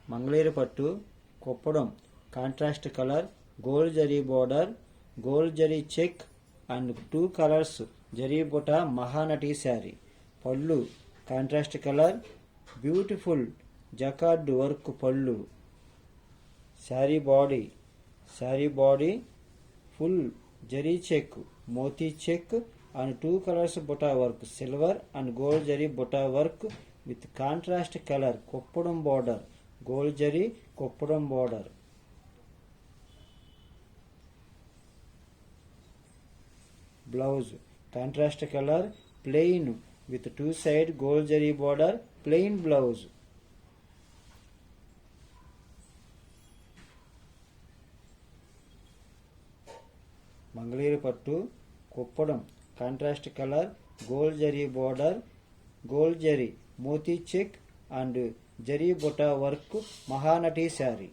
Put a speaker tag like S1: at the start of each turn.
S1: మంగళీర పట్టు Kuppadam contrast colour gold zari border gold zari check and 2 colours zari buta Mahanati saree pallu contrast colour beautiful jacquard work pallu saree body full zari check moti check and 2 colors butta work silver and gold jari butta work with contrast color koppadam border gold jari koppadam border blouse contrast color plain with 2 side gold jari border plain blouse మంగళీర పట్టు Kuppadam contrast colour gold zari border gold zari మోతీ check and zari buta work Mahanati sari